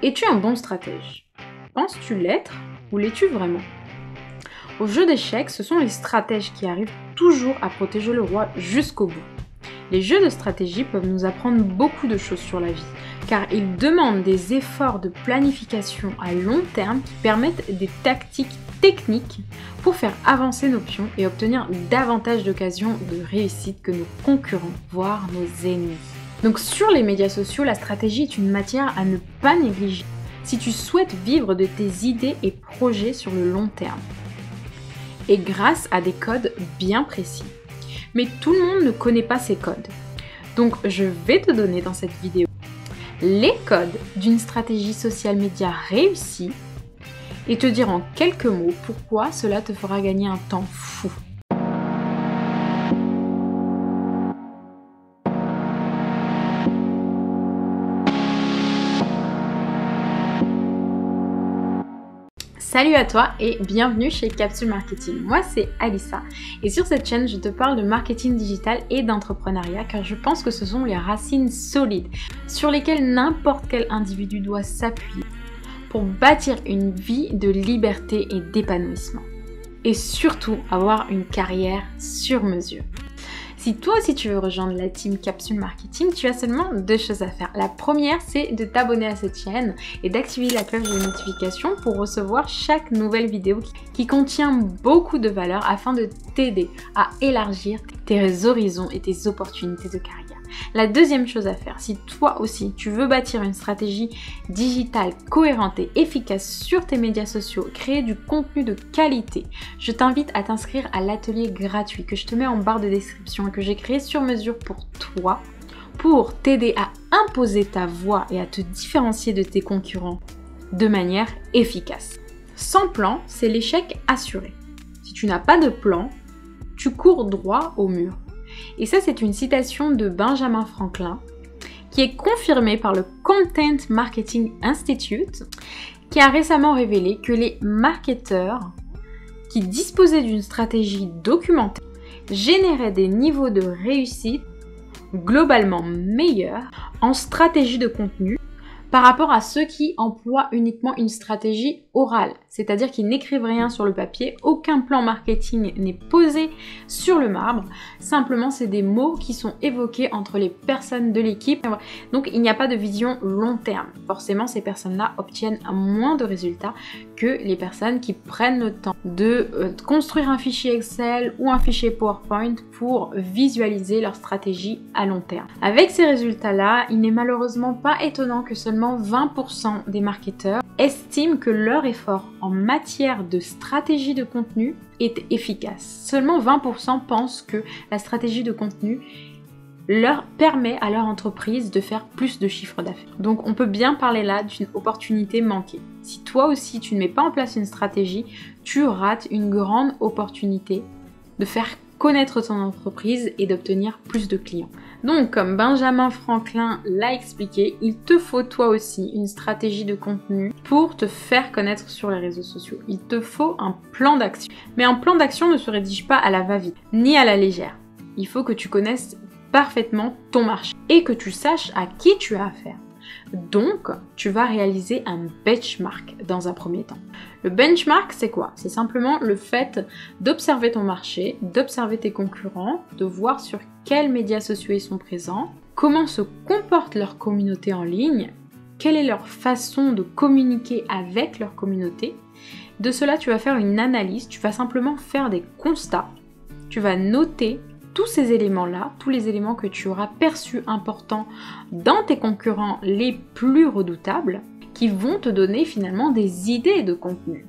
Es-tu un bon stratège? Penses-tu l'être ou l'es-tu vraiment? Au jeu d'échecs, ce sont les stratèges qui arrivent toujours à protéger le roi jusqu'au bout. Les jeux de stratégie peuvent nous apprendre beaucoup de choses sur la vie, car ils demandent des efforts de planification à long terme qui permettent des tactiques techniques pour faire avancer nos pions et obtenir davantage d'occasions de réussite que nos concurrents, voire nos ennemis. Donc sur les médias sociaux, la stratégie est une matière à ne pas négliger si tu souhaites vivre de tes idées et projets sur le long terme. Et grâce à des codes bien précis. Mais tout le monde ne connaît pas ces codes. Donc je vais te donner dans cette vidéo les codes d'une stratégie social média réussie et te dire en quelques mots pourquoi cela te fera gagner un temps fou. Salut à toi et bienvenue chez Capsule Marketing. Moi c'est Alissa et sur cette chaîne je te parle de marketing digital et d'entrepreneuriat car je pense que ce sont les racines solides sur lesquelles n'importe quel individu doit s'appuyer pour bâtir une vie de liberté et d'épanouissement. Et surtout avoir une carrière sur mesure. Si toi aussi tu veux rejoindre la team Capsule Marketing, tu as seulement deux choses à faire. La première, c'est de t'abonner à cette chaîne et d'activer la cloche de notification pour recevoir chaque nouvelle vidéo qui contient beaucoup de valeur afin de t'aider à élargir tes horizons et tes opportunités de carrière. La deuxième chose à faire, si toi aussi tu veux bâtir une stratégie digitale cohérente et efficace sur tes médias sociaux, créer du contenu de qualité, je t'invite à t'inscrire à l'atelier gratuit que je te mets en barre de description et que j'ai créé sur mesure pour toi, pour t'aider à imposer ta voix et à te différencier de tes concurrents de manière efficace. Sans plan, c'est l'échec assuré. Si tu n'as pas de plan, tu cours droit au mur. Et ça, c'est une citation de Benjamin Franklin qui est confirmée par le Content Marketing Institute qui a récemment révélé que les marketeurs qui disposaient d'une stratégie documentée généraient des niveaux de réussite globalement meilleurs en stratégie de contenu par rapport à ceux qui emploient uniquement une stratégie orale, c'est-à-dire qu'ils n'écrivent rien sur le papier, aucun plan marketing n'est posé sur le marbre, simplement c'est des mots qui sont évoqués entre les personnes de l'équipe, donc il n'y a pas de vision long terme. Forcément ces personnes-là obtiennent moins de résultats que les personnes qui prennent le temps de construire un fichier Excel ou un fichier PowerPoint pour visualiser leur stratégie à long terme. Avec ces résultats-là, il n'est malheureusement pas étonnant que seulement 20% des marketeurs estiment que leur effort en matière de stratégie de contenu est efficace. Seulement 20% pensent que la stratégie de contenu leur permet à leur entreprise de faire plus de chiffre d'affaires. Donc on peut bien parler là d'une opportunité manquée. Si toi aussi tu ne mets pas en place une stratégie, tu rates une grande opportunité de faire connaître ton entreprise et d'obtenir plus de clients. Donc, comme Benjamin Franklin l'a expliqué, il te faut toi aussi une stratégie de contenu pour te faire connaître sur les réseaux sociaux. Il te faut un plan d'action. Mais un plan d'action ne se rédige pas à la va-vite, ni à la légère. Il faut que tu connaisses parfaitement ton marché et que tu saches à qui tu as affaire. Donc, tu vas réaliser un benchmark dans un premier temps. Le benchmark, c'est quoi? C'est simplement le fait d'observer ton marché, d'observer tes concurrents, de voir sur quels médias sociaux ils sont présents, comment se comporte leur communauté en ligne, quelle est leur façon de communiquer avec leur communauté. De cela, tu vas faire une analyse, tu vas simplement faire des constats, tu vas noter tous ces éléments-là, tous les éléments que tu auras perçus importants dans tes concurrents les plus redoutables, qui vont te donner finalement des idées de contenu.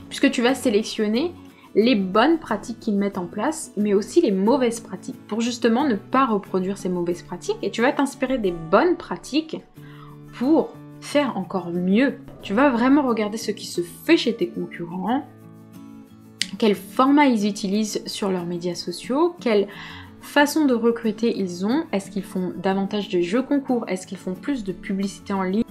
Puisque tu vas sélectionner les bonnes pratiques qu'ils mettent en place, mais aussi les mauvaises pratiques, pour justement ne pas reproduire ces mauvaises pratiques, et tu vas t'inspirer des bonnes pratiques pour faire encore mieux. Tu vas vraiment regarder ce qui se fait chez tes concurrents, quel format ils utilisent sur leurs médias sociaux, quelle façon de recruter ils ont, est-ce qu'ils font davantage de jeux concours, est-ce qu'ils font plus de publicité en ligne,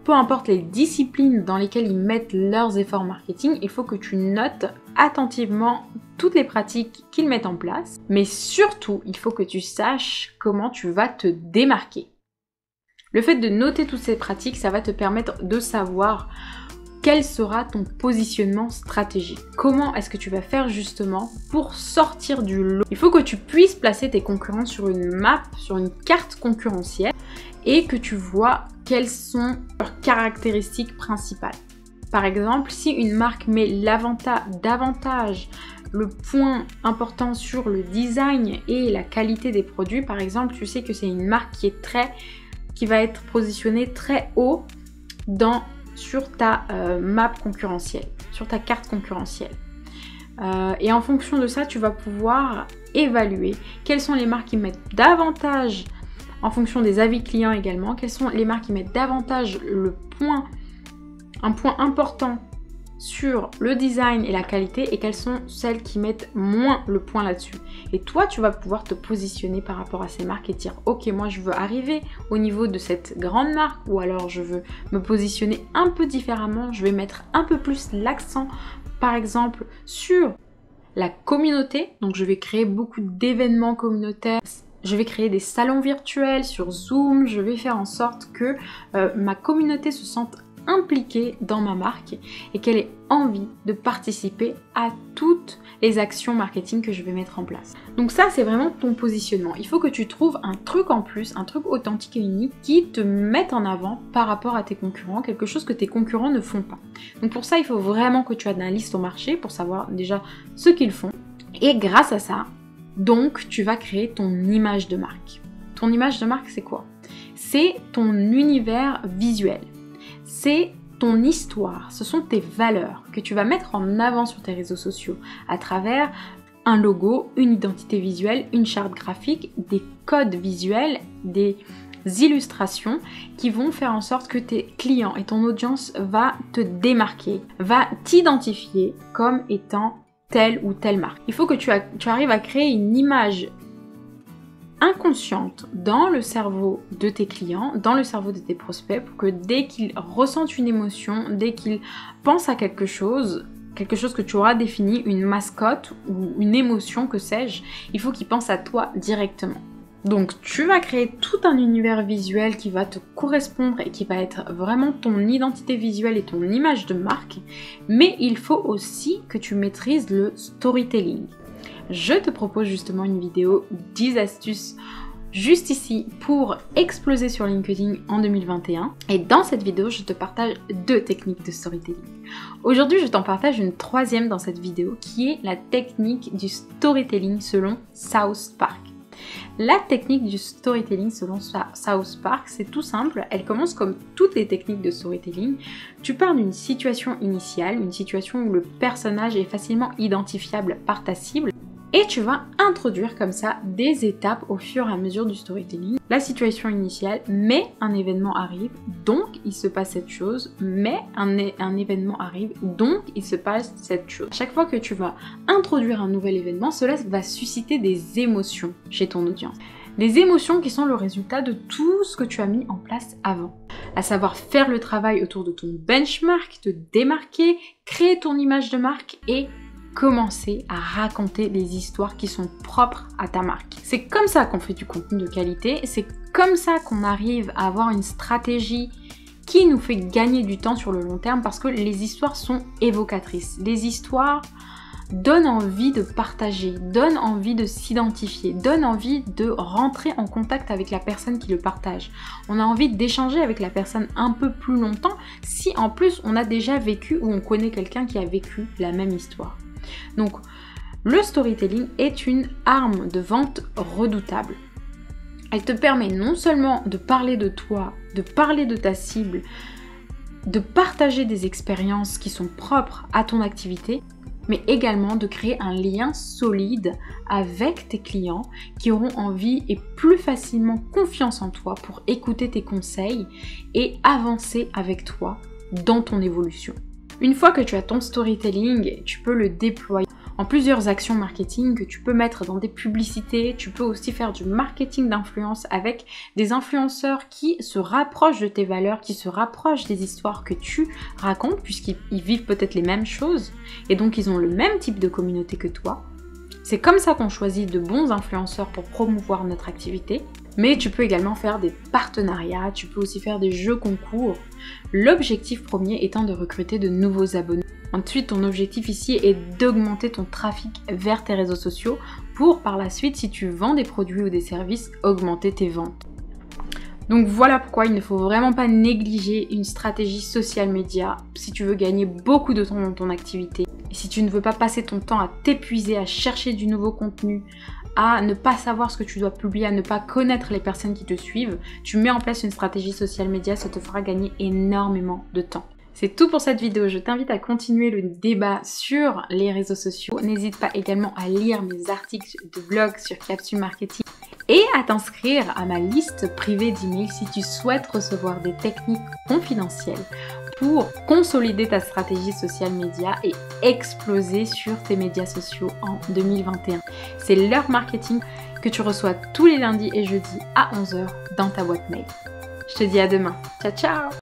peu importe les disciplines dans lesquelles ils mettent leurs efforts marketing, il faut que tu notes attentivement toutes les pratiques qu'ils mettent en place, mais surtout il faut que tu saches comment tu vas te démarquer. Le fait de noter toutes ces pratiques, ça va te permettre de savoir quel sera ton positionnement stratégique. Comment est-ce que tu vas faire justement pour sortir du lot? Il faut que tu puisses placer tes concurrents sur une map, sur une carte concurrentielle et que tu vois quelles sont leurs caractéristiques principales. Par exemple, si une marque met davantage le point important sur le design et la qualité des produits, par exemple, tu sais que c'est une marque qui va être positionnée très haut sur ta map concurrentielle, sur ta carte concurrentielle. Et en fonction de ça, tu vas pouvoir évaluer quelles sont les marques qui mettent davantage, en fonction des avis clients également, quelles sont les marques qui mettent davantage un point important sur le design et la qualité et quelles sont celles qui mettent moins le point là-dessus. Et toi, tu vas pouvoir te positionner par rapport à ces marques et dire ok, moi je veux arriver au niveau de cette grande marque, ou alors je veux me positionner un peu différemment, je vais mettre un peu plus l'accent par exemple sur la communauté, donc je vais créer beaucoup d'événements communautaires. Je vais créer des salons virtuels sur Zoom, je vais faire en sorte que ma communauté se sente impliquée dans ma marque et qu'elle ait envie de participer à toutes les actions marketing que je vais mettre en place. Donc ça, c'est vraiment ton positionnement. Il faut que tu trouves un truc en plus, un truc authentique et unique qui te mette en avant par rapport à tes concurrents, quelque chose que tes concurrents ne font pas. Donc pour ça, il faut vraiment que tu analyses ton marché pour savoir déjà ce qu'ils font. Et grâce à ça, donc tu vas créer ton image de marque. Ton image de marque, c'est quoi? C'est ton univers visuel. C'est ton histoire, ce sont tes valeurs que tu vas mettre en avant sur tes réseaux sociaux à travers un logo, une identité visuelle, une charte graphique, des codes visuels, des illustrations qui vont faire en sorte que tes clients et ton audience va te démarquer, va t'identifier comme étant telle ou telle marque. Il faut que tu arrives à créer une image inconsciente dans le cerveau de tes clients, dans le cerveau de tes prospects, pour que dès qu'ils ressentent une émotion, dès qu'ils pensent à quelque chose que tu auras défini, une mascotte ou une émotion, que sais-je, il faut qu'ils pensent à toi directement. Donc tu vas créer tout un univers visuel qui va te correspondre et qui va être vraiment ton identité visuelle et ton image de marque, mais il faut aussi que tu maîtrises le storytelling. Je te propose justement une vidéo 10 astuces juste ici pour exploser sur LinkedIn en 2021. Et dans cette vidéo, je te partage 2 techniques de storytelling. Aujourd'hui, je t'en partage une 3e dans cette vidéo qui est la technique du storytelling selon South Park. La technique du storytelling selon South Park, c'est tout simple, elle commence comme toutes les techniques de storytelling. Tu pars d'une situation initiale, une situation où le personnage est facilement identifiable par ta cible, et tu vas introduire comme ça des étapes au fur et à mesure du storytelling. La situation initiale, mais un événement arrive, donc il se passe cette chose, mais un événement arrive, donc il se passe cette chose. Chaque fois que tu vas introduire un nouvel événement, cela va susciter des émotions chez ton audience. Des émotions qui sont le résultat de tout ce que tu as mis en place avant. À savoir faire le travail autour de ton benchmark, te démarquer, créer ton image de marque et commencer à raconter des histoires qui sont propres à ta marque. C'est comme ça qu'on fait du contenu de qualité, c'est comme ça qu'on arrive à avoir une stratégie qui nous fait gagner du temps sur le long terme parce que les histoires sont évocatrices. Les histoires donnent envie de partager, donnent envie de s'identifier, donnent envie de rentrer en contact avec la personne qui le partage. On a envie d'échanger avec la personne un peu plus longtemps si en plus on a déjà vécu ou on connaît quelqu'un qui a vécu la même histoire. Donc, le storytelling est une arme de vente redoutable. Elle te permet non seulement de parler de toi, de parler de ta cible, de partager des expériences qui sont propres à ton activité, mais également de créer un lien solide avec tes clients qui auront envie et plus facilement confiance en toi pour écouter tes conseils et avancer avec toi dans ton évolution. Une fois que tu as ton storytelling, tu peux le déployer en plusieurs actions marketing que tu peux mettre dans des publicités. Tu peux aussi faire du marketing d'influence avec des influenceurs qui se rapprochent de tes valeurs, qui se rapprochent des histoires que tu racontes puisqu'ils vivent peut-être les mêmes choses et donc ils ont le même type de communauté que toi. C'est comme ça qu'on choisit de bons influenceurs pour promouvoir notre activité. Mais tu peux également faire des partenariats, tu peux aussi faire des jeux concours. L'objectif premier étant de recruter de nouveaux abonnés. Ensuite, ton objectif ici est d'augmenter ton trafic vers tes réseaux sociaux pour par la suite, si tu vends des produits ou des services, augmenter tes ventes. Donc voilà pourquoi il ne faut vraiment pas négliger une stratégie social media si tu veux gagner beaucoup de temps dans ton activité. Et si tu ne veux pas passer ton temps à t'épuiser, à chercher du nouveau contenu, à ne pas savoir ce que tu dois publier, à ne pas connaître les personnes qui te suivent, tu mets en place une stratégie social media, ça te fera gagner énormément de temps. C'est tout pour cette vidéo, je t'invite à continuer le débat sur les réseaux sociaux. N'hésite pas également à lire mes articles de blog sur Capsule Marketing et à t'inscrire à ma liste privée d'emails si tu souhaites recevoir des techniques confidentielles pour consolider ta stratégie social media et exploser sur tes médias sociaux en 2021. C'est l'heure marketing que tu reçois tous les lundis et jeudis à 11h dans ta boîte mail. Je te dis à demain. Ciao ciao!